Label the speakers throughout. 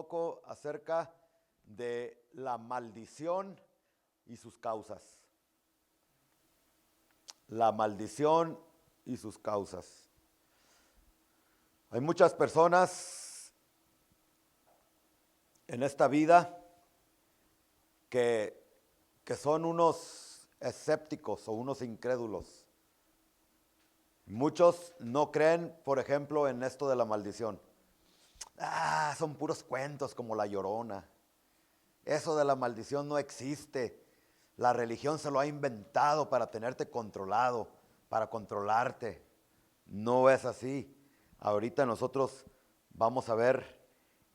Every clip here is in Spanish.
Speaker 1: poco acerca de la maldición y sus causas. La maldición y sus causas. Hay muchas personas en esta vida que son unos escépticos o unos incrédulos. Muchos no creen, por ejemplo, en esto de la maldición. Son puros cuentos como La Llorona. Eso de la maldición no existe. La religión se lo ha inventado para tenerte controlado, para controlarte. No es así. Ahorita nosotros vamos a ver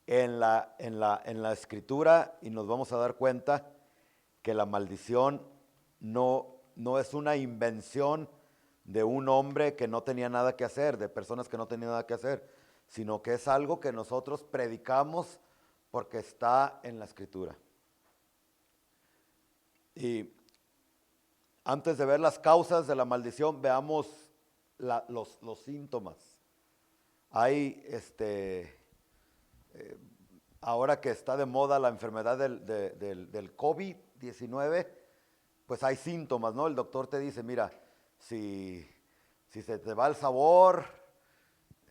Speaker 1: en la escritura y nos vamos a dar cuenta que la maldición no es una invención de un hombre que no tenía nada que hacer, de personas que no tenían nada que hacer, sino que es algo que nosotros predicamos porque está en la escritura. Y antes de ver las causas de la maldición, veamos los síntomas. Hay ahora que está de moda la enfermedad del COVID-19, pues hay síntomas, ¿no? El doctor te dice, mira, si se te va el sabor,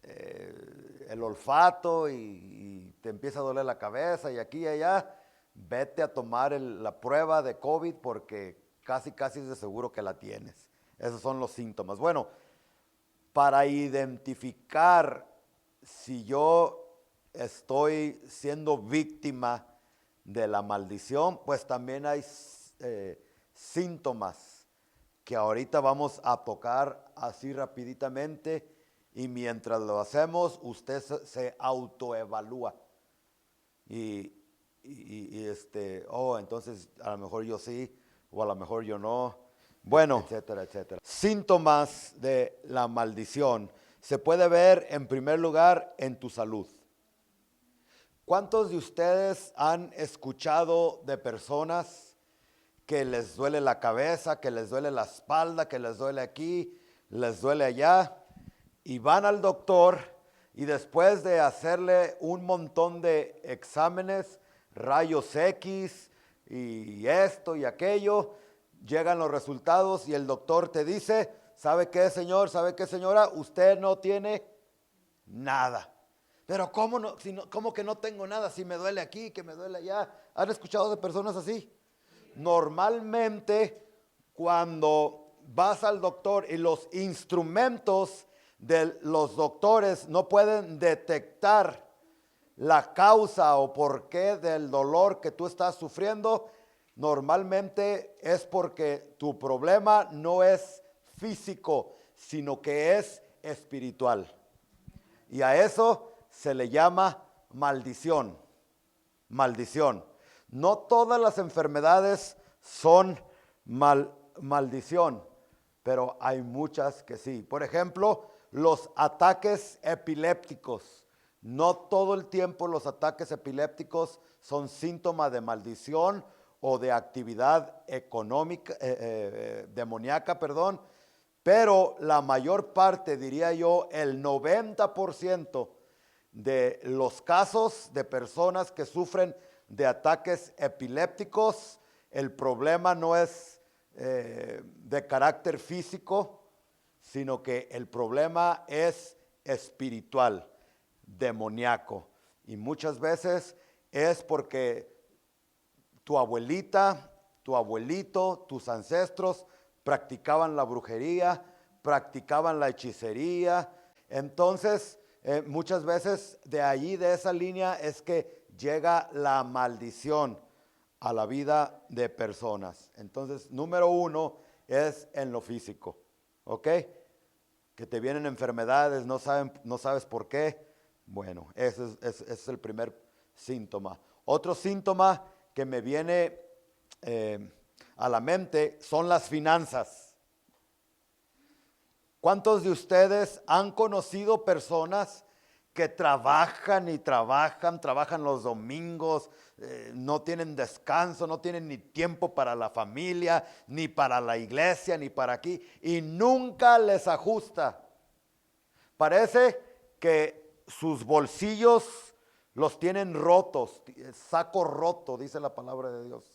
Speaker 1: el olfato y te empieza a doler la cabeza y aquí y allá, vete a tomar la prueba de COVID porque casi es de seguro que la tienes. Esos son los síntomas. Bueno, para identificar si yo estoy siendo víctima de la maldición, pues también hay síntomas que ahorita vamos a tocar así rapiditamente y mientras lo hacemos usted se autoevalúa entonces a lo mejor yo sí o a lo mejor yo no, bueno, etcétera. Síntomas de la maldición se puede ver en primer lugar en tu salud. ¿Cuántos de ustedes han escuchado de personas que les duele la cabeza, que les duele la espalda, que les duele aquí, les duele allá, y van al doctor y después de hacerle un montón de exámenes, rayos X y esto y aquello, llegan los resultados y el doctor te dice, ¿sabe qué, señor? ¿Sabe qué, señora? Usted no tiene nada. Pero ¿cómo que no tengo nada? Si me duele aquí, que me duele allá. ¿Han escuchado de personas así? Normalmente cuando vas al doctor y los instrumentos de los doctores no pueden detectar la causa o por qué del dolor que tú estás sufriendo, normalmente es porque tu problema no es físico, sino que es espiritual. Y a eso se le llama maldición. Maldición. No todas las enfermedades son maldición, pero hay muchas que sí. Por ejemplo, los ataques epilépticos. No todo el tiempo los ataques epilépticos son síntoma de maldición o de actividad económica, demoníaca, pero la mayor parte, diría yo, el 90% de los casos de personas que sufren de ataques epilépticos, el problema no es de carácter físico, sino que el problema es espiritual, demoníaco. Y muchas veces es porque tu abuelita, tu abuelito, tus ancestros practicaban la brujería, practicaban la hechicería. Entonces, muchas veces de allí, de esa línea, es que llega la maldición a la vida de personas. Entonces, número uno es en lo físico, ¿ok? Que te vienen enfermedades, no sabes por qué. Bueno, ese es el primer síntoma. Otro síntoma que me viene a la mente son las finanzas. ¿Cuántos de ustedes han conocido personas que trabajan los domingos, no tienen descanso, no tienen ni tiempo para la familia, ni para la iglesia, ni para aquí, y nunca les ajusta? Parece que sus bolsillos los tienen rotos, saco roto, dice la palabra de Dios.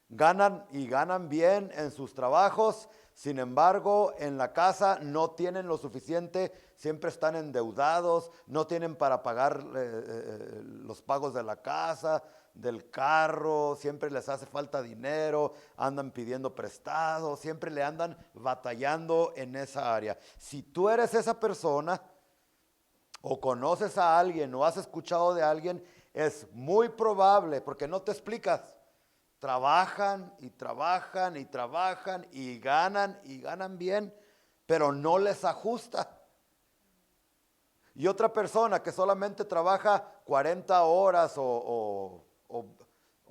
Speaker 1: Ganan y ganan bien en sus trabajos, sin embargo, en la casa no tienen lo suficiente, siempre están endeudados, no tienen para pagar los pagos de la casa, del carro, siempre les hace falta dinero, andan pidiendo prestado, siempre le andan batallando en esa área. Si tú eres esa persona, o conoces a alguien, o has escuchado de alguien, es muy probable, porque no te explicas, trabajan y trabajan y trabajan y ganan bien, pero no les ajusta. Y otra persona que solamente trabaja 40 horas o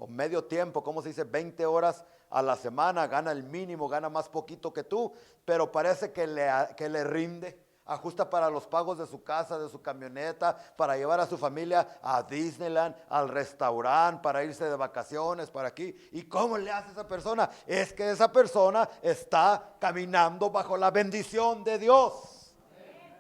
Speaker 1: medio tiempo, ¿cómo se dice? 20 horas a la semana, gana el mínimo, gana más poquito que tú, pero parece que le rinde. Ajusta para los pagos de su casa, de su camioneta, para llevar a su familia a Disneyland, al restaurante, para irse de vacaciones, para aquí. ¿Y cómo le hace esa persona? Es que esa persona está caminando bajo la bendición de Dios.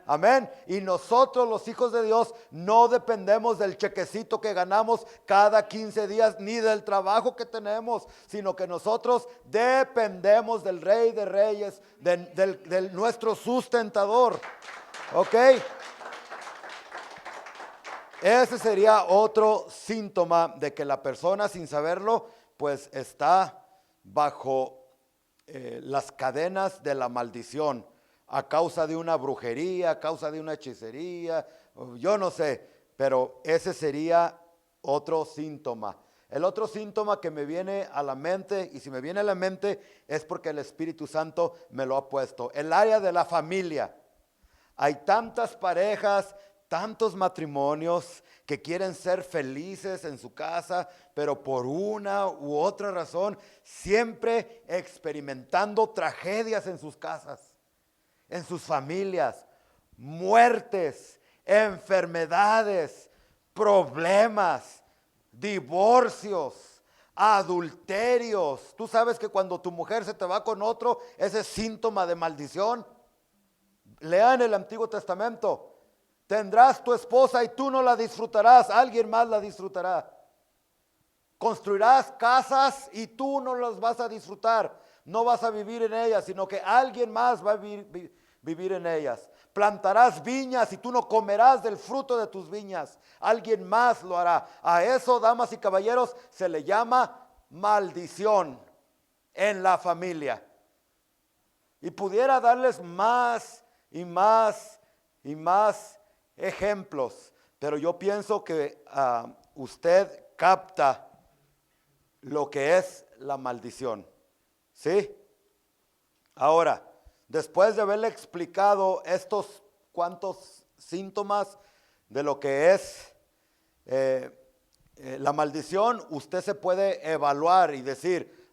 Speaker 1: Amén. Y nosotros los hijos de Dios no dependemos del chequecito que ganamos cada 15 días ni del trabajo que tenemos, sino que nosotros dependemos del Rey de Reyes, del nuestro sustentador. ¿Ok? Ese sería otro síntoma de que la persona, sin saberlo, pues está bajo las cadenas de la maldición, a causa de una brujería, a causa de una hechicería, yo no sé, pero ese sería otro síntoma. El otro síntoma que me viene a la mente, y si me viene a la mente es porque el Espíritu Santo me lo ha puesto, el área de la familia. Hay tantas parejas, tantos matrimonios que quieren ser felices en su casa, pero por una u otra razón, siempre experimentando tragedias en sus casas, en sus familias, muertes, enfermedades, problemas, divorcios, adulterios. Tú sabes que cuando tu mujer se te va con otro, ese es síntoma de maldición. Lean el Antiguo Testamento. Tendrás tu esposa y tú no la disfrutarás, alguien más la disfrutará. Construirás casas y tú no las vas a disfrutar, no vas a vivir en ellas, sino que alguien más va a vivir en ellas. Plantarás viñas y tú no comerás del fruto de tus viñas, alguien más lo hará. A eso, damas y caballeros, se le llama maldición en la familia. Y pudiera darles más y más y más ejemplos, pero yo pienso que usted capta lo que es la maldición, ¿sí? Ahora, después de haberle explicado estos cuantos síntomas de lo que es la maldición, usted se puede evaluar y decir,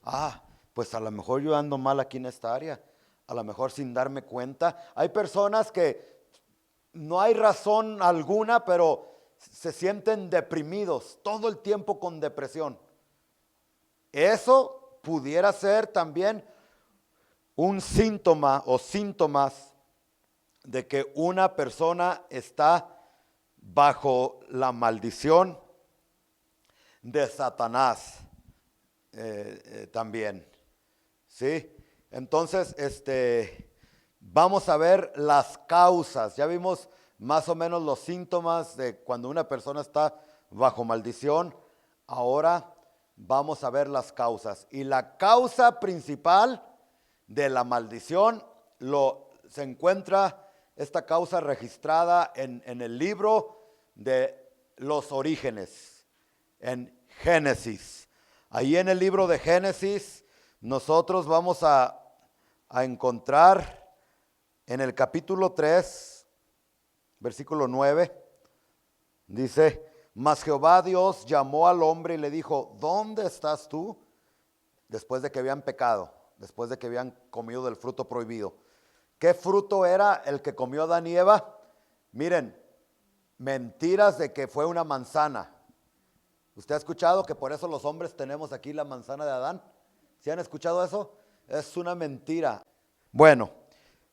Speaker 1: pues a lo mejor yo ando mal aquí en esta área, a lo mejor sin darme cuenta. Hay personas que no hay razón alguna, pero se sienten deprimidos todo el tiempo con depresión. Eso pudiera ser también un síntoma o síntomas de que una persona está bajo la maldición de Satanás también, ¿sí? Entonces, vamos a ver las causas. Ya vimos más o menos los síntomas de cuando una persona está bajo maldición. Ahora vamos a ver las causas. Y la causa principal de la maldición se encuentra esta causa registrada en el libro de los orígenes, en Génesis. Ahí en el libro de Génesis nosotros vamos a encontrar en el capítulo 3, versículo 9, dice: mas Jehová Dios llamó al hombre y le dijo, ¿dónde estás tú? Después de que habían pecado, después de que habían comido del fruto prohibido. ¿Qué fruto era el que comió Adán y Eva? Miren, mentiras de que fue una manzana. ¿Usted ha escuchado que por eso los hombres tenemos aquí la manzana de Adán? ¿Sí han escuchado eso? Es una mentira. Bueno,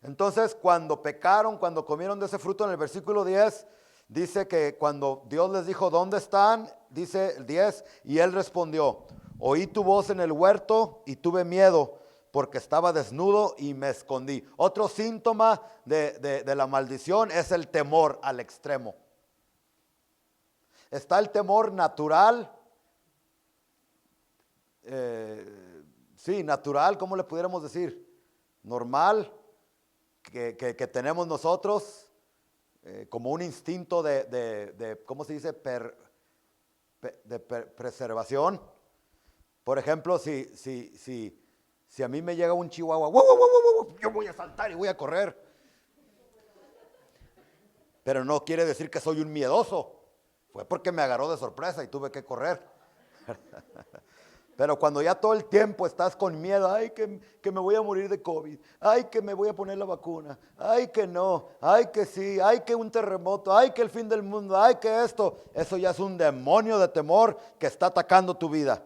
Speaker 1: entonces cuando pecaron, cuando comieron de ese fruto, en el versículo 10, Dice que cuando Dios les dijo, ¿dónde están? Dice el 10, y él respondió, oí tu voz en el huerto y tuve miedo porque estaba desnudo y me escondí. Otro síntoma de la maldición es el temor al extremo. Está el temor natural, sí, natural, ¿cómo le pudiéramos decir? Normal, que tenemos nosotros, como un instinto ¿cómo se dice? Preservación. Por ejemplo, si a mí me llega un chihuahua, ¡wow, wow, wow, wow, wow! Yo voy a saltar y voy a correr. Pero no quiere decir que soy un miedoso. Fue porque me agarró de sorpresa y tuve que correr. Pero cuando ya todo el tiempo estás con miedo, ay, que me voy a morir de COVID, ay, que me voy a poner la vacuna, ay, que no, ay, que sí, ay, que un terremoto, ay, que el fin del mundo, ay, que esto, eso ya es un demonio de temor que está atacando tu vida.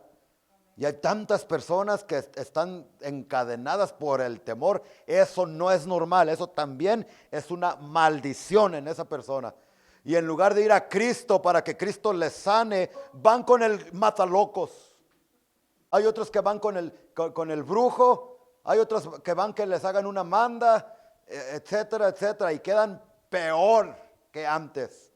Speaker 1: Y hay tantas personas que están encadenadas por el temor. Eso no es normal, eso también es una maldición en esa persona. Y en lugar de ir a Cristo para que Cristo les sane, van con el matalocos. Hay otros que van con el brujo, hay otros que van que les hagan una manda, etcétera, etcétera, y quedan peor que antes,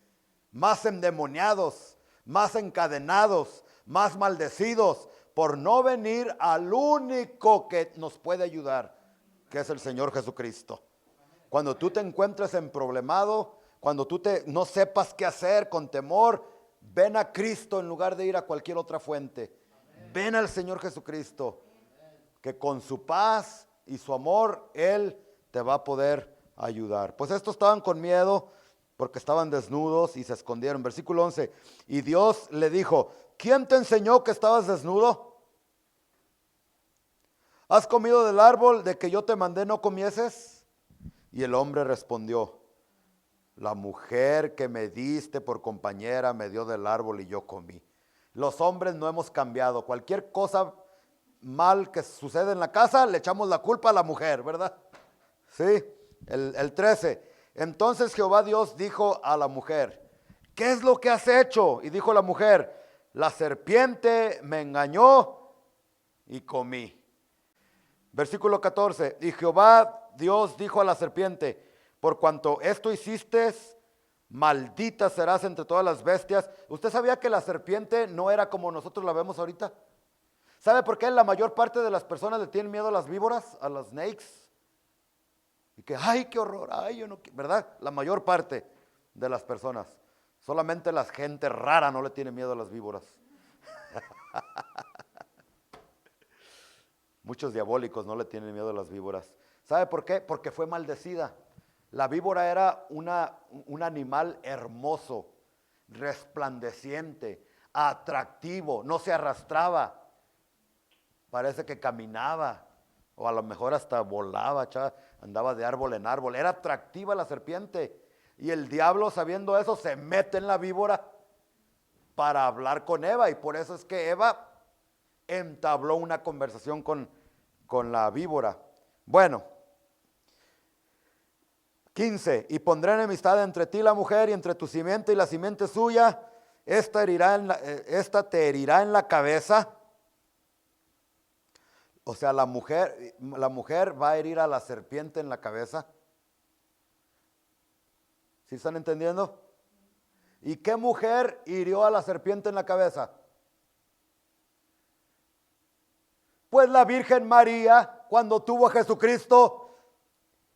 Speaker 1: más endemoniados, más encadenados, más maldecidos, por no venir al único que nos puede ayudar, que es el Señor Jesucristo. Cuando tú te encuentres emproblemado, cuando tú no sepas qué hacer con temor, ven a Cristo en lugar de ir a cualquier otra fuente. Ven al Señor Jesucristo, que con su paz y su amor, Él te va a poder ayudar. Pues estos estaban con miedo porque estaban desnudos y se escondieron. Versículo 11, y Dios le dijo, ¿quién te enseñó que estabas desnudo? ¿Has comido del árbol de que yo te mandé no comieses? Y el hombre respondió, la mujer que me diste por compañera me dio del árbol y yo comí. Los hombres no hemos cambiado. Cualquier cosa mal que sucede en la casa, le echamos la culpa a la mujer, ¿verdad? Sí, el 13. Entonces Jehová Dios dijo a la mujer, ¿qué es lo que has hecho? Y dijo la mujer, la serpiente me engañó y comí. Versículo 14, y Jehová Dios dijo a la serpiente, por cuanto esto hiciste, maldita serás entre todas las bestias. ¿Usted sabía que la serpiente no era como nosotros la vemos ahorita? ¿Sabe por qué la mayor parte de las personas le tienen miedo a las víboras, a las snakes? Y que, ay, qué horror, ay, yo no, ¿verdad? La mayor parte de las personas. Solamente la gente rara no le tiene miedo a las víboras. Muchos diabólicos no le tienen miedo a las víboras. ¿Sabe por qué? Porque fue maldecida. La víbora era un animal hermoso, resplandeciente, atractivo, no se arrastraba, parece que caminaba, o a lo mejor hasta volaba, andaba de árbol en árbol, era atractiva la serpiente. Y el diablo, sabiendo eso, se mete en la víbora para hablar con Eva, y por eso es que Eva entabló una conversación con la víbora. Bueno, 15, y pondré enemistad entre ti y la mujer y entre tu simiente y la simiente suya, esta te herirá en la cabeza. O sea, la mujer va a herir a la serpiente en la cabeza. ¿Sí están entendiendo? ¿Y qué mujer hirió a la serpiente en la cabeza? Pues la Virgen María, cuando tuvo a Jesucristo.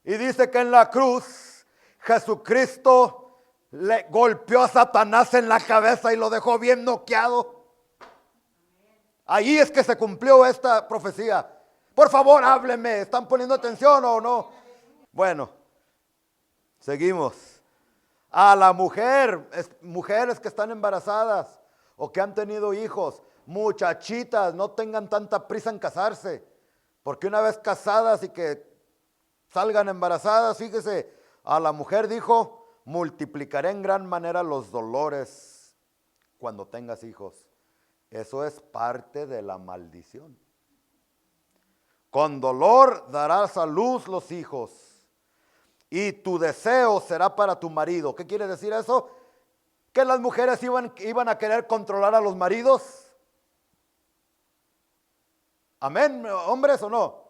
Speaker 1: Y dice que en la cruz Jesucristo le golpeó a Satanás en la cabeza y lo dejó bien noqueado. Ahí es que se cumplió esta profecía. Por favor, hábleme. ¿Están poniendo atención o no? Bueno, seguimos. A la mujer, mujeres que están embarazadas o que han tenido hijos, muchachitas, no tengan tanta prisa en casarse, porque una vez casadas y que salgan embarazadas, fíjese, a la mujer dijo, multiplicaré en gran manera los dolores cuando tengas hijos. Eso es parte de la maldición. Con dolor darás a luz los hijos y tu deseo será para tu marido. ¿Qué quiere decir eso? que las mujeres iban a querer controlar a los maridos. Amén, hombres o no.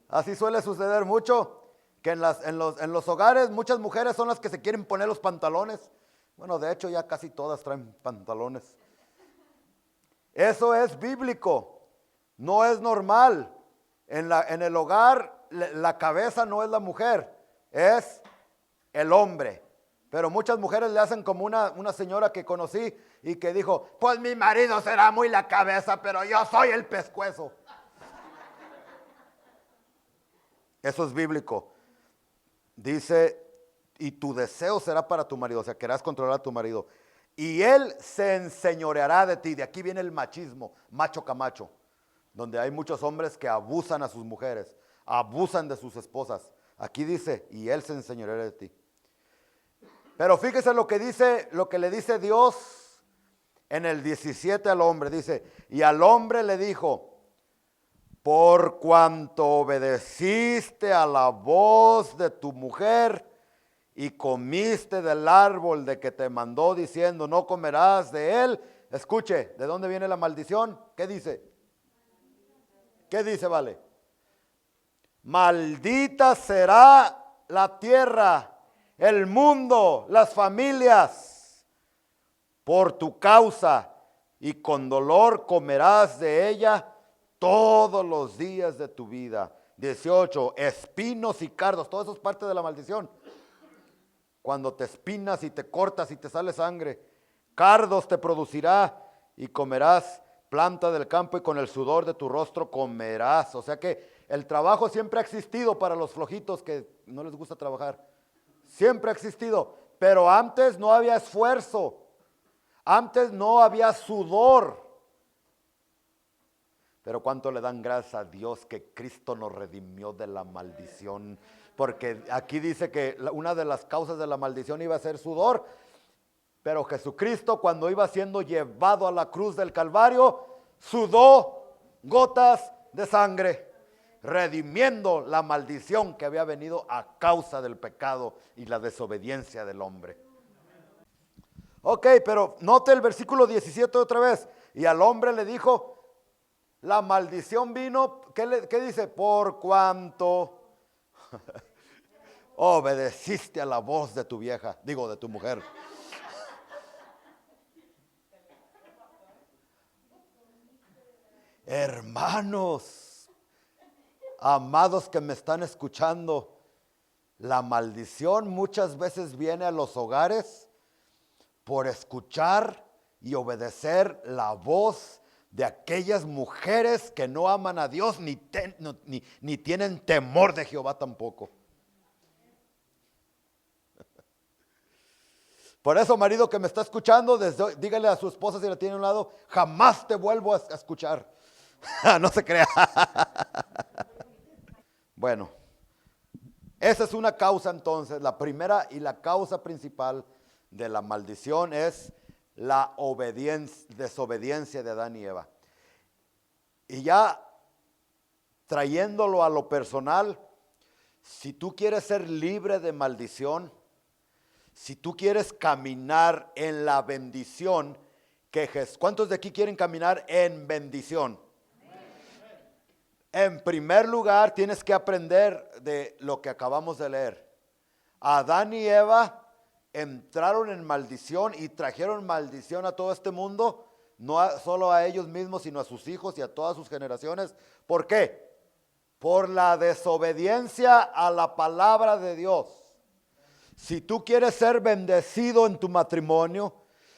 Speaker 1: Así suele suceder mucho, que en los hogares muchas mujeres son las que se quieren poner los pantalones. Bueno, de hecho ya casi todas traen pantalones. Eso es bíblico, no es normal. En el hogar la cabeza no es la mujer, es el hombre. Pero muchas mujeres le hacen como una señora que conocí y que dijo, pues mi marido será muy la cabeza, pero yo soy el pescuezo. Eso es bíblico. Dice, y tu deseo será para tu marido, o sea, querrás controlar a tu marido. Y él se enseñoreará de ti. De aquí viene el machismo, macho camacho, donde hay muchos hombres que abusan a sus mujeres, abusan de sus esposas. Aquí dice, y él se enseñoreará de ti. Pero fíjese lo que le dice Dios en el 17 al hombre. Dice, y al hombre le dijo, por cuanto obedeciste a la voz de tu mujer y comiste del árbol de que te mandó diciendo, no comerás de él. Escuche, ¿de dónde viene la maldición? ¿Qué dice? ¿Qué dice, vale? Maldita será la tierra, el mundo, las familias, por tu causa, y con dolor comerás de ella todos los días de tu vida. 18, espinos y cardos, todo eso es parte de la maldición. Cuando te espinas y te cortas y te sale sangre, cardos te producirá y comerás planta del campo y con el sudor de tu rostro comerás. O sea que el trabajo siempre ha existido para los flojitos que no les gusta trabajar. Siempre ha existido, pero antes no había esfuerzo, antes no había sudor. Pero cuánto le dan gracias a Dios que Cristo nos redimió de la maldición, porque aquí dice que una de las causas de la maldición iba a ser sudor, pero Jesucristo cuando iba siendo llevado a la cruz del Calvario, sudó gotas de sangre, redimiendo la maldición que había venido a causa del pecado y la desobediencia del hombre. Ok, pero note el versículo 17 otra vez. Y al hombre le dijo, la maldición vino, ¿qué dice? Por cuanto obedeciste a la voz de tu vieja, digo de tu mujer. Hermanos, amados que me están escuchando, la maldición muchas veces viene a los hogares por escuchar y obedecer la voz de aquellas mujeres que no aman a Dios ni tienen temor de Jehová tampoco. Por eso, marido que me está escuchando, dígale a su esposa si la tiene a un lado, jamás te vuelvo a escuchar. No se crea. Bueno, esa es una causa entonces. La primera y la causa principal de la maldición es la desobediencia de Adán y Eva. Y ya trayéndolo a lo personal, si tú quieres ser libre de maldición, si tú quieres caminar en la bendición, ¿cuántos de aquí quieren caminar en bendición? En primer lugar, tienes que aprender de lo que acabamos de leer. Adán y Eva entraron en maldición y trajeron maldición a todo este mundo, no solo a ellos mismos, sino a sus hijos y a todas sus generaciones. ¿Por qué? Por la desobediencia a la palabra de Dios. Si tú quieres ser bendecido en tu matrimonio,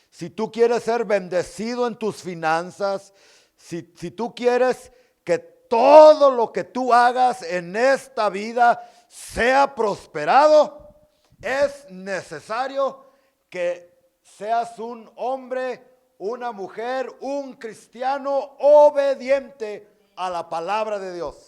Speaker 1: si tú quieres ser bendecido en tus finanzas, si tú quieres que todo lo que tú hagas en esta vida sea prosperado, es necesario que seas un hombre, una mujer, un cristiano obediente a la palabra de Dios.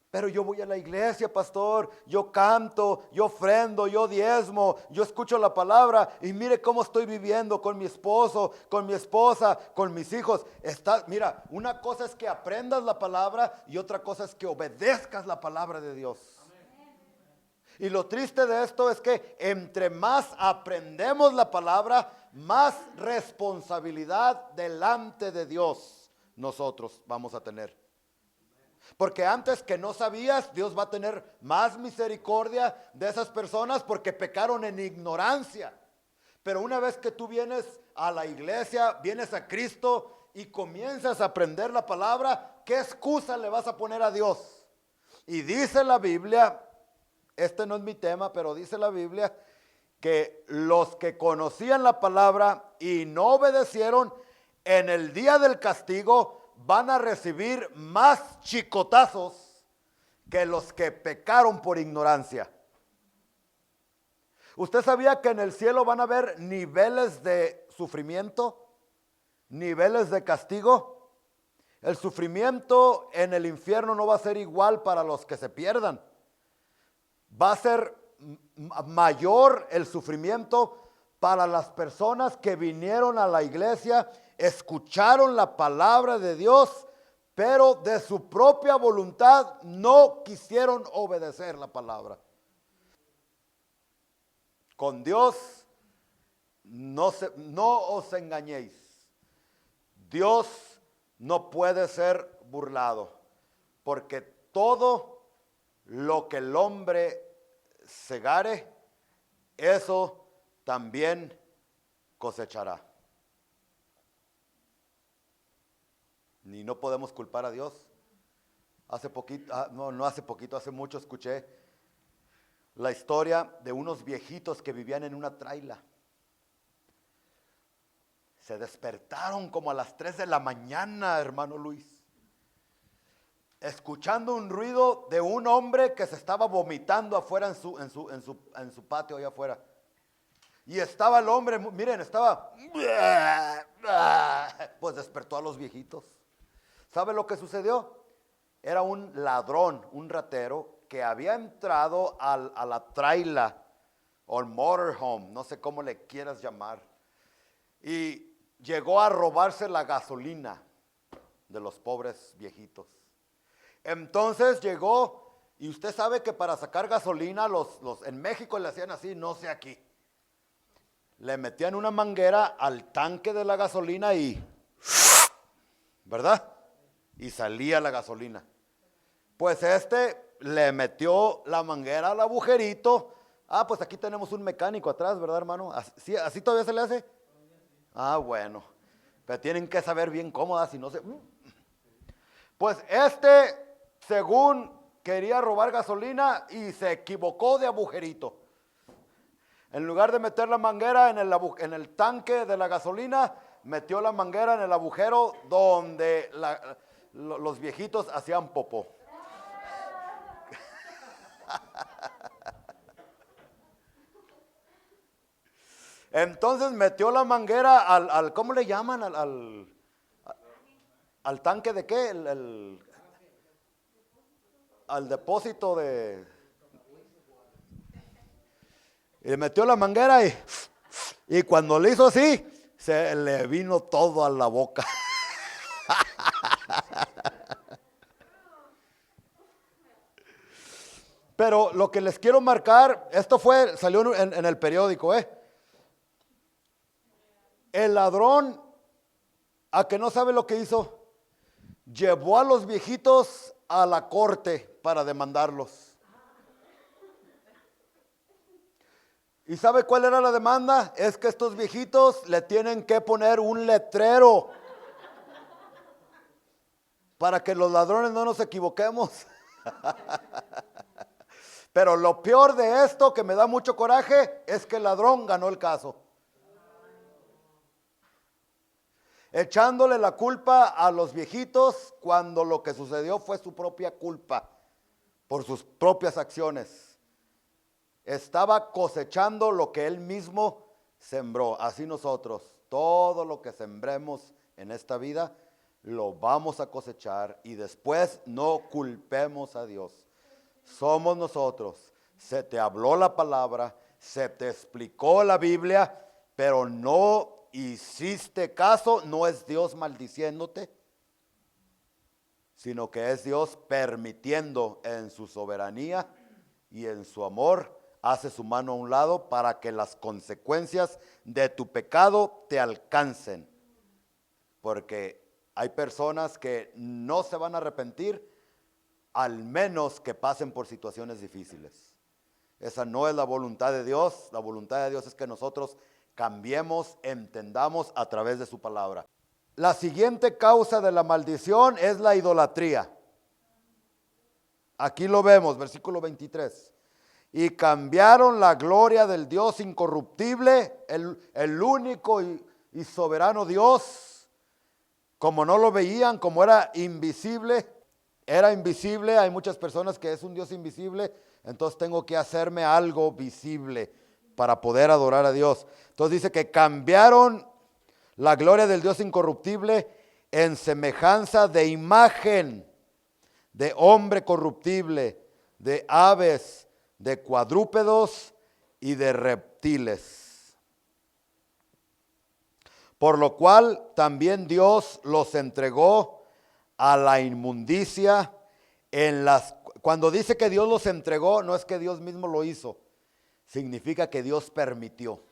Speaker 1: Pero yo voy a la iglesia, pastor, yo canto, yo ofrendo, yo diezmo, yo escucho la palabra y mire cómo estoy viviendo con mi esposo, con mi esposa, con mis hijos. Mira, una cosa es que aprendas la palabra y otra cosa es que obedezcas la palabra de Dios. Y lo triste de esto es que entre más aprendemos la palabra, más responsabilidad delante de Dios nosotros vamos a tener. Porque antes que no sabías, Dios va a tener más misericordia de esas personas porque pecaron en ignorancia. Pero una vez que tú vienes a la iglesia, vienes a Cristo y comienzas a aprender la palabra, ¿qué excusa le vas a poner a Dios? Y dice la Biblia, este no es mi tema, pero dice la Biblia que los que conocían la palabra y no obedecieron, en el día del castigo van a recibir más chicotazos que los que pecaron por ignorancia. ¿Usted sabía que en el cielo van a haber niveles de sufrimiento? ¿Niveles de castigo? El sufrimiento en el infierno no va a ser igual para los que se pierdan. Va a ser mayor el sufrimiento para las personas que vinieron a la iglesia, escucharon la palabra de Dios, pero de su propia voluntad no quisieron obedecer la palabra. Con Dios no os engañéis. Dios no puede ser burlado, porque todo lo que el hombre segare, eso también cosechará. Ni no podemos culpar a Dios. Hace poquito, hace mucho escuché la historia de unos viejitos que vivían en una traila. Se despertaron como a las 3 de la mañana, hermano Luis, escuchando un ruido de un hombre que se estaba vomitando afuera en su patio allá afuera. Y estaba el hombre, miren, estaba, pues despertó a los viejitos. ¿Sabe lo que sucedió? Era un ladrón, un ratero, que había entrado a la traila, o el motorhome, no sé cómo le quieras llamar, y llegó a robarse la gasolina de los pobres viejitos. Entonces llegó, y usted sabe que para sacar gasolina, en México le hacían así, no sé aquí. Le metían una manguera al tanque de la gasolina y, ¿verdad? Y salía la gasolina. Pues le metió la manguera al agujerito. Ah, pues aquí tenemos un mecánico atrás, ¿verdad, hermano? ¿Así todavía se le hace? Ah, bueno. Pero tienen que saber bien cómo, si no se... Pues según quería robar gasolina y se equivocó de agujerito. En lugar de meter la manguera en el tanque de la gasolina, metió la manguera en el agujero donde los viejitos hacían popó. Entonces metió la manguera ¿cómo le llaman? ¿Al tanque de qué? Al depósito de... Y metió la manguera y cuando le hizo así, se le vino todo a la boca. Pero lo que les quiero marcar, salió en el periódico, El ladrón, a que no sabe lo que hizo, llevó a los viejitos a la corte para demandarlos. ¿Y sabe cuál era la demanda? Es que estos viejitos le tienen que poner un letrero para que los ladrones no nos equivoquemos. Pero lo peor de esto, que me da mucho coraje, es que el ladrón ganó el caso. Echándole la culpa a los viejitos cuando lo que sucedió fue su propia culpa por sus propias acciones. Estaba cosechando lo que él mismo sembró. Así nosotros, todo lo que sembremos en esta vida, lo vamos a cosechar, y después no culpemos a Dios. Somos nosotros. Se te habló la palabra, se te explicó la Biblia, pero no hiciste caso. No es Dios maldiciéndote, sino que es Dios permitiendo en su soberanía y en su amor hace su mano a un lado para que las consecuencias de tu pecado te alcancen. Porque hay personas que no se van a arrepentir al menos que pasen por situaciones difíciles. Esa no es la voluntad de Dios. La voluntad de Dios es que nosotros cambiemos, entendamos a través de su palabra. La siguiente causa de la maldición es la idolatría. Aquí lo vemos, versículo 23. Y cambiaron la gloria del Dios incorruptible, el único y soberano Dios, como no lo veían, como era invisible, hay muchas personas que es un Dios invisible, entonces tengo que hacerme algo visible para poder adorar a Dios. Entonces dice que cambiaron la gloria del Dios incorruptible en semejanza de imagen, de hombre corruptible, de aves, de cuadrúpedos y de reptiles. Por lo cual también Dios los entregó a la inmundicia cuando dice que Dios los entregó, no es que Dios mismo lo hizo, significa que Dios permitió.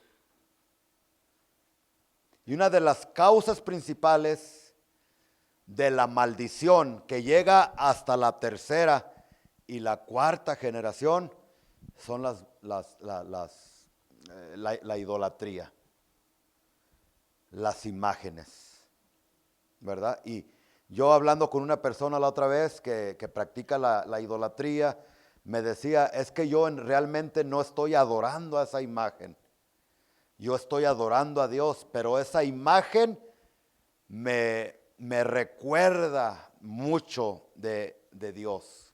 Speaker 1: Y una de las causas principales de la maldición que llega hasta la tercera y la cuarta generación son la idolatría, las imágenes, ¿verdad? Y yo hablando con una persona la otra vez que practica la idolatría, me decía, es que yo realmente no estoy adorando a esa imagen. Yo estoy adorando a Dios, pero esa imagen me recuerda mucho de Dios.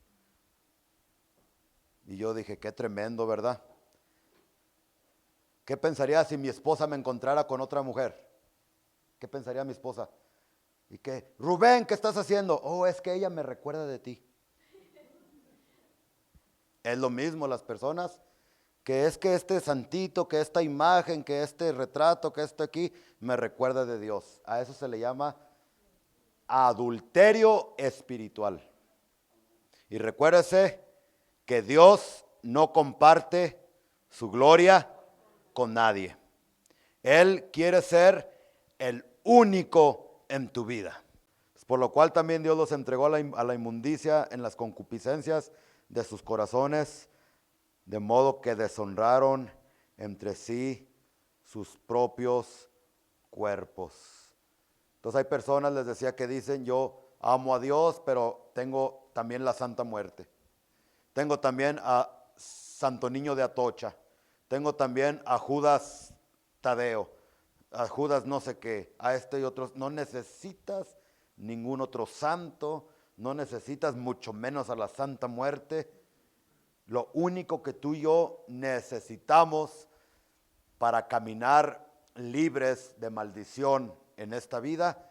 Speaker 1: Y yo dije, qué tremendo, ¿verdad? ¿Qué pensaría si mi esposa me encontrara con otra mujer? ¿Qué pensaría mi esposa? ¿Y qué? Rubén, ¿qué estás haciendo? Oh, es que ella me recuerda de ti. Es lo mismo las personas, que es que este santito, que esta imagen, que este retrato, que esto aquí, me recuerda de Dios. A eso se le llama adulterio espiritual. Y recuérdese que Dios no comparte su gloria con nadie. Él quiere ser el único en tu vida. Por lo cual también Dios los entregó a la inmundicia en las concupiscencias de sus corazones, de modo que deshonraron entre sí sus propios cuerpos. Entonces hay personas, les decía, que dicen, yo amo a Dios, pero tengo también la santa muerte. Tengo también a Santo Niño de Atocha. Tengo también a Judas Tadeo, a Judas no sé qué, a este y otros. No necesitas ningún otro santo, no necesitas mucho menos a la santa muerte. Lo único que tú y yo necesitamos para caminar libres de maldición en esta vida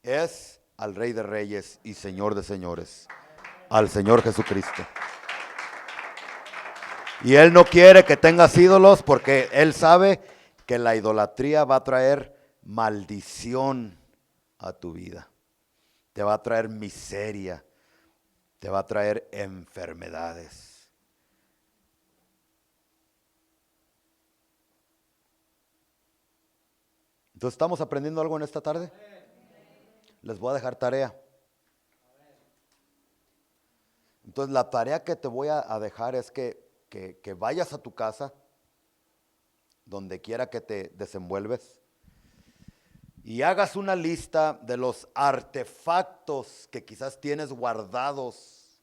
Speaker 1: es al Rey de Reyes y Señor de Señores, al Señor Jesucristo. Y Él no quiere que tengas ídolos porque Él sabe que la idolatría va a traer maldición a tu vida. Te va a traer miseria, te va a traer enfermedades. Entonces, ¿estamos aprendiendo algo en esta tarde? Les voy a dejar tarea. Entonces, la tarea que te voy a dejar es que vayas a tu casa, donde quiera que te desenvuelves, y hagas una lista de los artefactos que quizás tienes guardados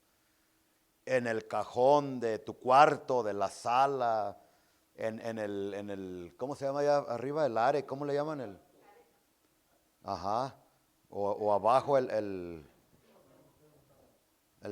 Speaker 1: en el cajón de tu cuarto, de la sala, en el ¿cómo se llama allá arriba? El are, ¿cómo le llaman? Ajá, o abajo el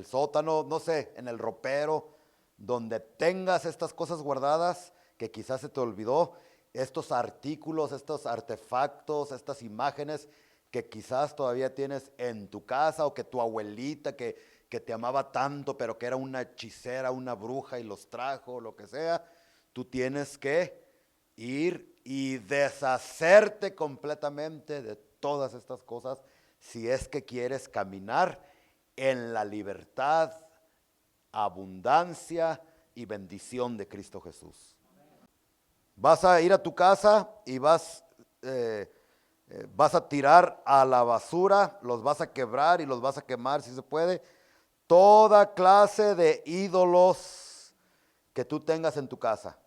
Speaker 1: sótano, no sé, en el ropero, donde tengas estas cosas guardadas que quizás se te olvidó, estos artículos, estos artefactos, estas imágenes que quizás todavía tienes en tu casa, o que tu abuelita que te amaba tanto, pero que era una hechicera, una bruja y los trajo, lo que sea. Tú tienes que ir y deshacerte completamente de todas estas cosas si es que quieres caminar en la libertad, abundancia y bendición de Cristo Jesús. Vas a ir a tu casa y vas a tirar a la basura, los vas a quebrar y los vas a quemar si se puede, toda clase de ídolos que tú tengas en tu casa.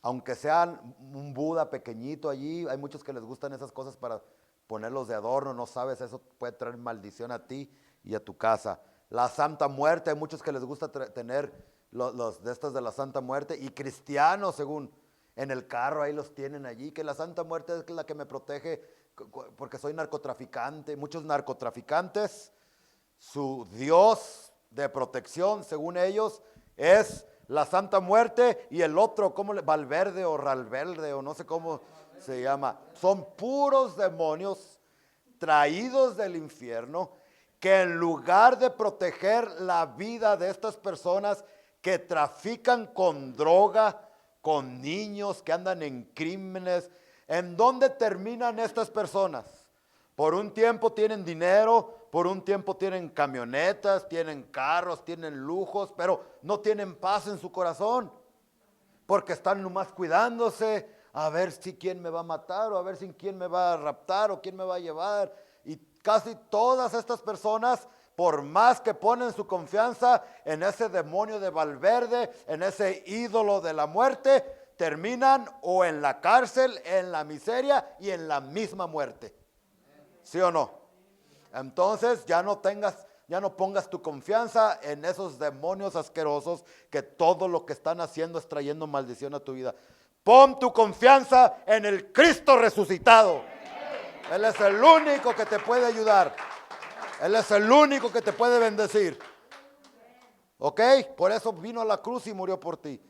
Speaker 1: Aunque sean un Buda pequeñito allí, hay muchos que les gustan esas cosas para ponerlos de adorno, no sabes, eso puede traer maldición a ti y a tu casa. La Santa Muerte, hay muchos que les gusta tener los de estas de la Santa Muerte, y cristianos según en el carro ahí los tienen allí, que la Santa Muerte es la que me protege porque soy narcotraficante. Muchos narcotraficantes, su Dios de protección según ellos es la Santa Muerte, y el otro, ¿cómo Valverde o Ralverde o no sé cómo se llama? Son puros demonios traídos del infierno que en lugar de proteger la vida de estas personas que trafican con droga, con niños que andan en crímenes, ¿en dónde terminan estas personas? Por un tiempo tienen dinero, por un tiempo tienen camionetas, tienen carros, tienen lujos, pero no tienen paz en su corazón, porque están nomás cuidándose, a ver si quién me va a matar, o a ver si quién me va a raptar, o quién me va a llevar. Y casi todas estas personas, por más que ponen su confianza en ese demonio de Valverde, en ese ídolo de la muerte, terminan o en la cárcel, en la miseria y en la misma muerte. ¿Sí o no? Entonces ya no pongas tu confianza en esos demonios asquerosos que todo lo que están haciendo es trayendo maldición a tu vida. Pon tu confianza en el Cristo resucitado. Él es el único que te puede ayudar. Él es el único que te puede bendecir. ¿Ok? Por eso vino a la cruz y murió por ti.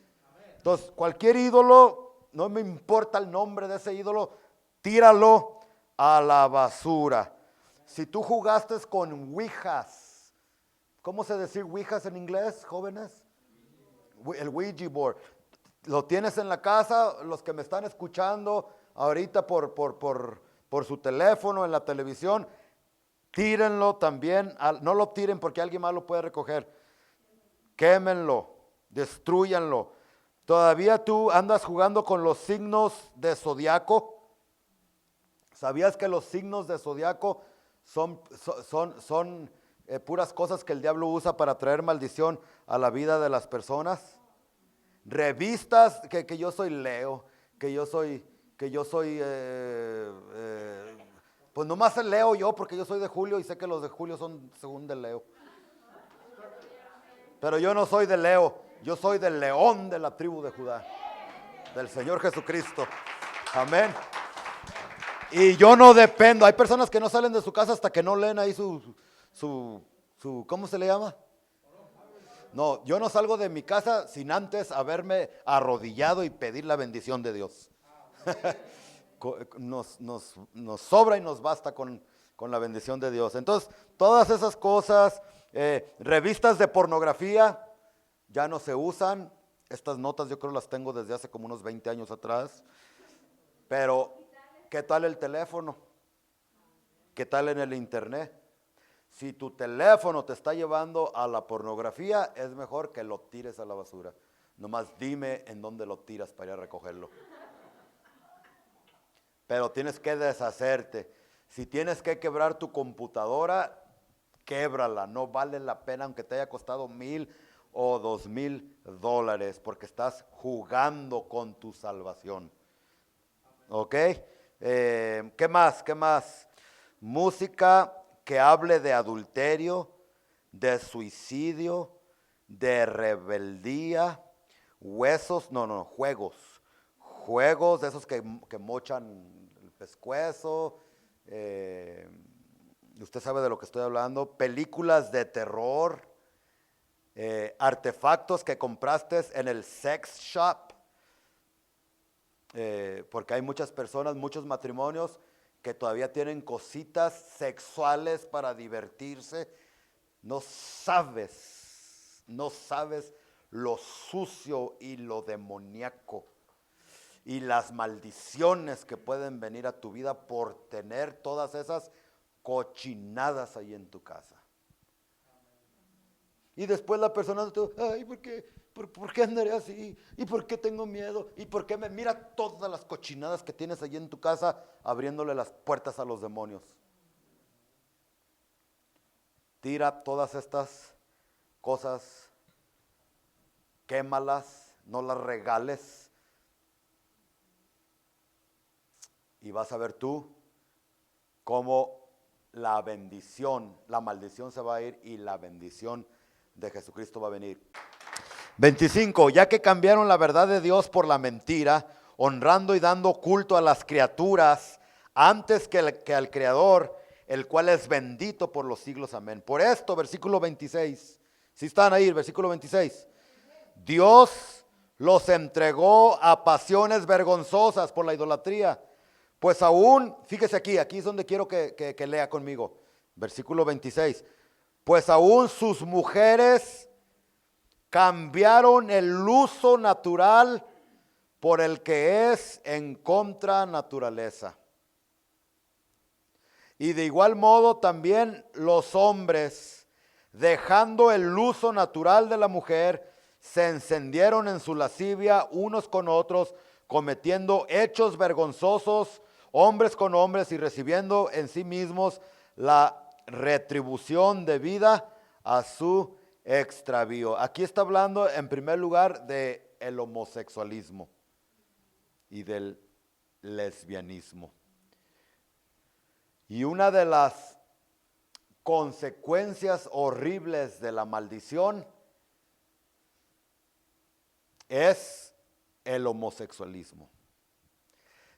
Speaker 1: Entonces, cualquier ídolo, no me importa el nombre de ese ídolo, tíralo a la basura. Si tú jugaste con ouijas, ¿cómo se dice ouijas en inglés, jóvenes? El Ouija board. Lo tienes en la casa, los que me están escuchando ahorita por su teléfono, en la televisión, tírenlo también. No lo tiren porque alguien más lo puede recoger. Quémenlo, destruyanlo. ¿Todavía tú andas jugando con los signos de zodiaco? ¿Sabías que los signos de zodiaco son puras cosas que el diablo usa para traer maldición a la vida de las personas? Revistas, que yo soy Leo, pues nomás el Leo yo, porque yo soy de Julio y sé que los de Julio son según de Leo. Pero yo no soy de Leo, yo soy del león de la tribu de Judá, del Señor Jesucristo. Amén. Y yo no dependo. Hay personas que no salen de su casa hasta que no leen ahí su ¿cómo se le llama? No, yo no salgo de mi casa sin antes haberme arrodillado y pedir la bendición de Dios. Nos sobra y nos basta con la bendición de Dios. Entonces, todas esas cosas, revistas de pornografía ya no se usan. Estas notas yo creo las tengo desde hace como unos 20 años atrás. Pero, ¿qué tal el teléfono? ¿Qué tal en el internet? Si tu teléfono te está llevando a la pornografía, es mejor que lo tires a la basura. Nomás dime en dónde lo tiras para ir a recogerlo. Pero tienes que deshacerte. Si tienes que quebrar tu computadora, québrala. No vale la pena aunque te haya costado $1,000 o $2,000, porque estás jugando con tu salvación. ¿Ok? ¿Qué más? ¿Qué más? Música que hable de adulterio, de suicidio, de rebeldía, juegos de esos que mochan el pescuezo, usted sabe de lo que estoy hablando, películas de terror, artefactos que compraste en el sex shop, porque hay muchas personas, muchos matrimonios que todavía tienen cositas sexuales para divertirse. No sabes lo sucio y lo demoníaco y las maldiciones que pueden venir a tu vida por tener todas esas cochinadas ahí en tu casa. Y después la persona, ay, ¿por qué andaré así? ¿Y por qué tengo miedo? ¿Y por qué mira todas las cochinadas que tienes allí en tu casa abriéndole las puertas a los demonios? Tira todas estas cosas, quémalas, no las regales. Y vas a ver tú cómo la bendición, la maldición se va a ir y la bendición de Jesucristo va a venir. 25. Ya que cambiaron la verdad de Dios por la mentira, honrando y dando culto a las criaturas antes que al Creador, el cual es bendito por los siglos. Amén. Por esto, versículo 26. Si están ahí, versículo 26. Dios los entregó a pasiones vergonzosas por la idolatría. Pues aún, fíjese aquí es donde quiero que lea conmigo. Versículo 26. Pues aún sus mujeres cambiaron el uso natural por el que es en contra naturaleza. Y de igual modo también los hombres, dejando el uso natural de la mujer, se encendieron en su lascivia unos con otros, cometiendo hechos vergonzosos, hombres con hombres, y recibiendo en sí mismos la retribución debida a su extravío. Aquí está hablando en primer lugar de el homosexualismo y del lesbianismo. Y una de las consecuencias horribles de la maldición es el homosexualismo.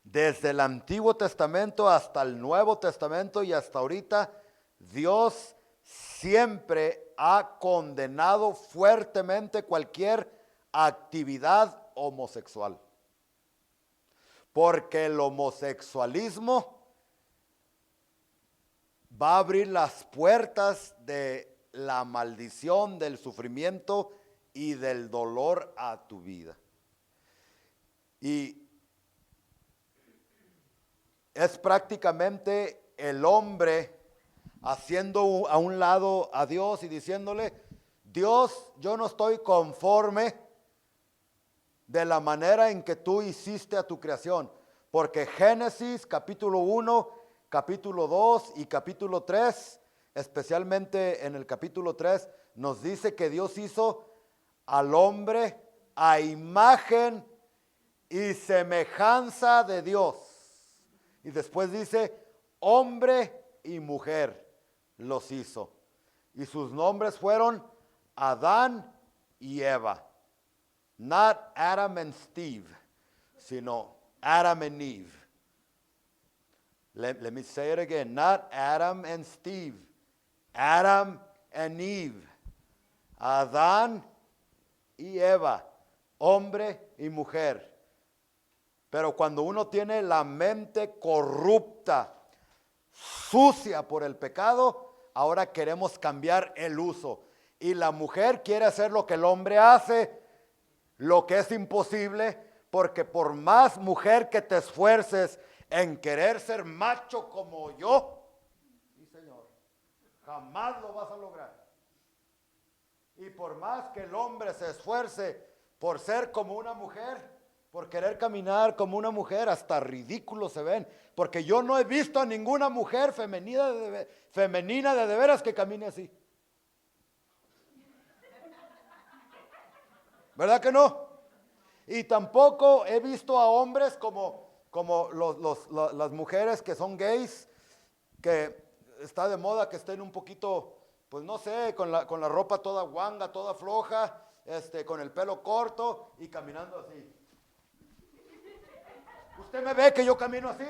Speaker 1: Desde el Antiguo Testamento hasta el Nuevo Testamento y hasta ahorita, Dios siempre ha condenado fuertemente cualquier actividad homosexual. Porque el homosexualismo va a abrir las puertas de la maldición, del sufrimiento y del dolor a tu vida. Y es prácticamente el hombre haciendo a un lado a Dios y diciéndole: Dios, yo no estoy conforme de la manera en que tú hiciste a tu creación. Porque Génesis capítulo 1, capítulo 2 y capítulo 3, especialmente en el capítulo 3, nos dice que Dios hizo al hombre a imagen y semejanza de Dios. Y después dice, hombre y mujer los hizo. Y sus nombres fueron Adán y Eva. Not Adam and Steve, sino Adam and Eve. Let me say it again. Not Adam and Steve. Adam and Eve. Adán y Eva. Hombre y mujer. Pero cuando uno tiene la mente corrupta, sucia por el pecado, ahora queremos cambiar el uso. Y la mujer quiere hacer lo que el hombre hace, lo que es imposible, porque por más mujer que te esfuerces en querer ser macho como yo, sí señor, jamás lo vas a lograr. Y por más que el hombre se esfuerce por ser como una mujer, por querer caminar como una mujer, hasta ridículos se ven, porque yo no he visto a ninguna mujer femenina de veras que camine así. ¿Verdad que no? Y tampoco he visto a hombres como las mujeres que son gays, que está de moda que estén un poquito, pues no sé, con la ropa toda guanga, toda floja, con el pelo corto y caminando así. ¿Usted me ve que yo camino así?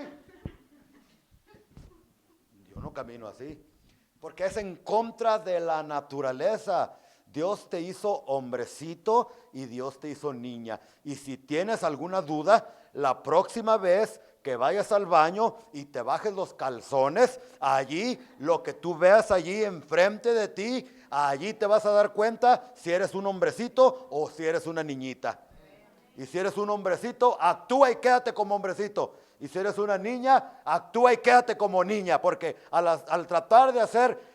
Speaker 1: Yo no camino así, porque es en contra de la naturaleza. Dios te hizo hombrecito y Dios te hizo niña. Y si tienes alguna duda, la próxima vez que vayas al baño y te bajes los calzones, allí lo que tú veas allí enfrente de ti, allí te vas a dar cuenta si eres un hombrecito o si eres una niñita. Y si eres un hombrecito, actúa y quédate como hombrecito. Y si eres una niña, actúa y quédate como niña. Porque al tratar de hacer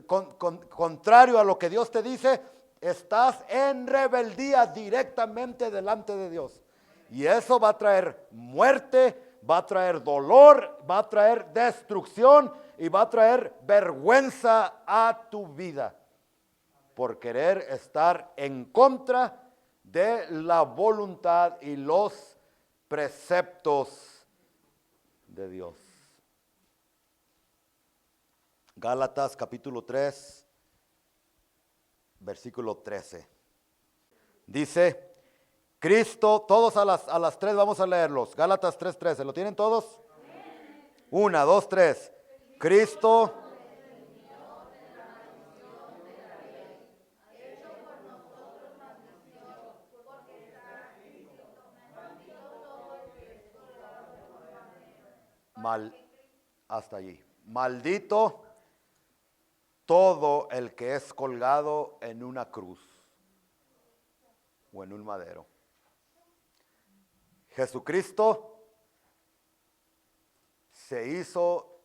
Speaker 1: contrario a lo que Dios te dice, estás en rebeldía directamente delante de Dios. Y eso va a traer muerte, va a traer dolor, va a traer destrucción y va a traer vergüenza a tu vida por querer estar en contra de la voluntad y los preceptos de Dios. Gálatas capítulo 3, versículo 13. Dice, Cristo, todos a las 3 vamos a leerlos. Gálatas 3:13, ¿lo tienen todos? 1, 2, 3. Cristo hasta allí. Maldito todo el que es colgado en una cruz o en un madero. Jesucristo se hizo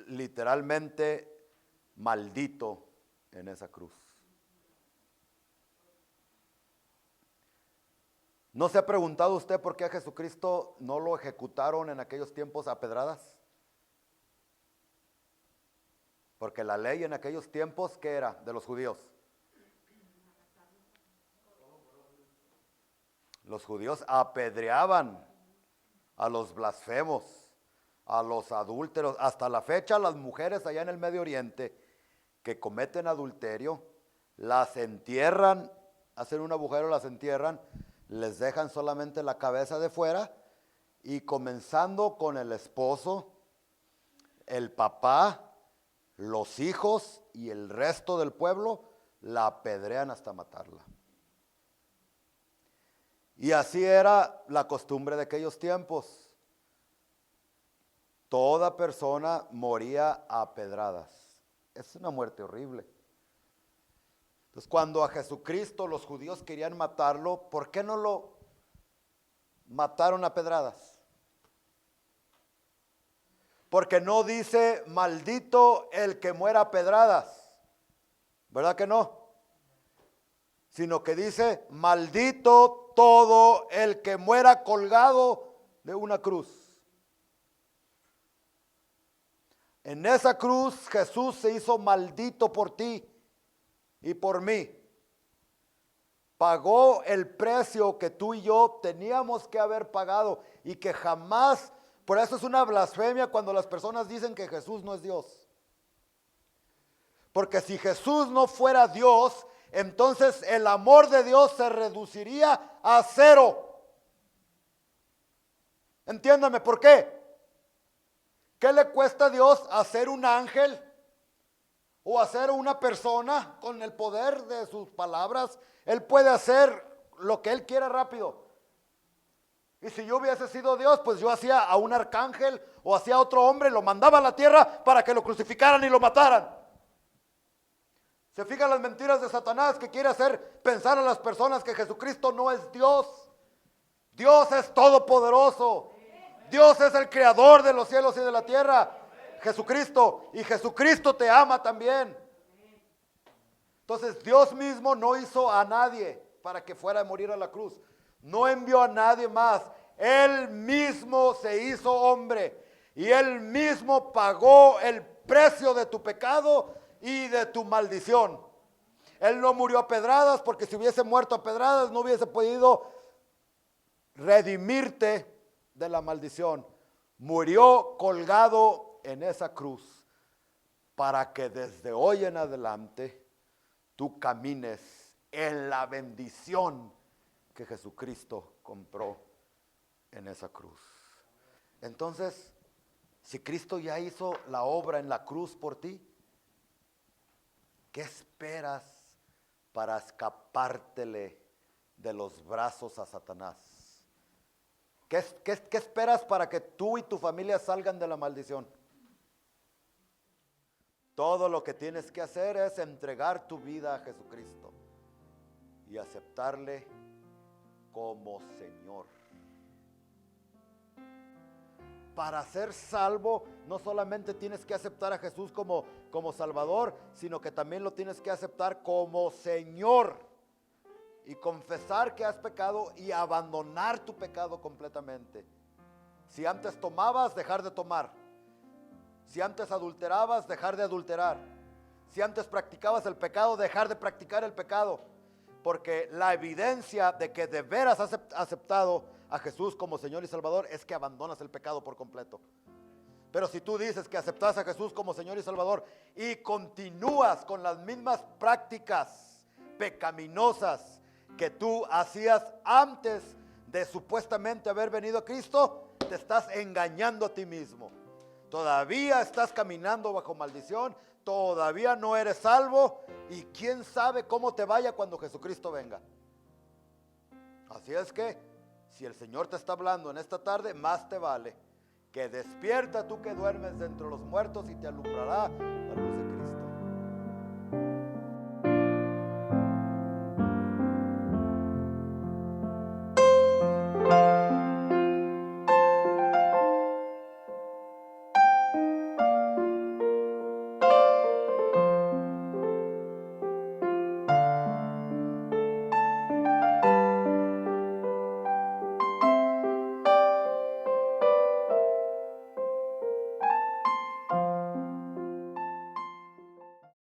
Speaker 1: literalmente maldito en esa cruz. ¿No se ha preguntado usted por qué a Jesucristo no lo ejecutaron en aquellos tiempos a pedradas? Porque la ley en aquellos tiempos, ¿qué era? De los judíos. Los judíos apedreaban a los blasfemos, a los adúlteros. Hasta la fecha las mujeres allá en el Medio Oriente que cometen adulterio, las entierran, hacen un agujero, las entierran, les dejan solamente la cabeza de fuera y comenzando con el esposo, el papá, los hijos y el resto del pueblo la apedrean hasta matarla. Y así era la costumbre de aquellos tiempos. Toda persona moría a pedradas. Es una muerte horrible. Entonces, cuando a Jesucristo los judíos querían matarlo, ¿por qué no lo mataron a pedradas? Porque no dice maldito el que muera a pedradas, ¿verdad que no? Sino que dice maldito todo el que muera colgado de una cruz. En esa cruz Jesús se hizo maldito por ti y por mí. Pagó el precio que tú y yo teníamos que haber pagado y que jamás. Por eso es una blasfemia cuando las personas dicen que Jesús no es Dios. Porque si Jesús no fuera Dios, entonces el amor de Dios se reduciría a cero. Entiéndame, ¿por qué? ¿Qué le cuesta a Dios hacer un ángel o hacer una persona con el poder de sus palabras? Él puede hacer lo que Él quiera rápido. Y si yo hubiese sido Dios, pues yo hacía a un arcángel o hacía a otro hombre, lo mandaba a la tierra para que lo crucificaran y lo mataran. Se fijan las mentiras de Satanás que quiere hacer pensar a las personas que Jesucristo no es Dios. Dios es todopoderoso. Dios es el creador de los cielos y de la tierra. Jesucristo. Y Jesucristo te ama también. Entonces Dios mismo no hizo a nadie para que fuera a morir a la cruz. No envió a nadie más. Él mismo se hizo hombre. Y Él mismo pagó el precio de tu pecado y de tu maldición. Él no murió a pedradas, porque si hubiese muerto a pedradas no hubiese podido redimirte de la maldición. Murió colgado en esa cruz para que desde hoy en adelante tú camines en la bendición que Jesucristo compró en esa cruz. Entonces, si Cristo ya hizo la obra en la cruz por ti, ¿qué esperas para escapártele de los brazos a Satanás? ¿Qué esperas para que tú y tu familia salgan de la maldición? Todo lo que tienes que hacer es entregar tu vida a Jesucristo y aceptarle como Señor. para ser salvo, no solamente tienes que aceptar a Jesús como Salvador, sino que también lo tienes que aceptar como Señor y confesar que has pecado y abandonar tu pecado completamente. Si antes tomabas, dejar de tomar. Si antes adulterabas, dejar de adulterar. Si antes practicabas el pecado, dejar de practicar el pecado. Porque la evidencia de que de veras has aceptado a Jesús como Señor y Salvador es que abandonas el pecado por completo. Pero si tú dices que aceptas a Jesús como Señor y Salvador y continúas con las mismas prácticas pecaminosas que tú hacías antes de supuestamente haber venido a Cristo, te estás engañando a ti mismo. Todavía estás caminando bajo maldición, todavía no eres salvo y quién sabe cómo te vaya cuando Jesucristo venga. Así es que si el Señor te está hablando en esta tarde, más te vale que despierta tú que duermes de entre los muertos y te alumbrará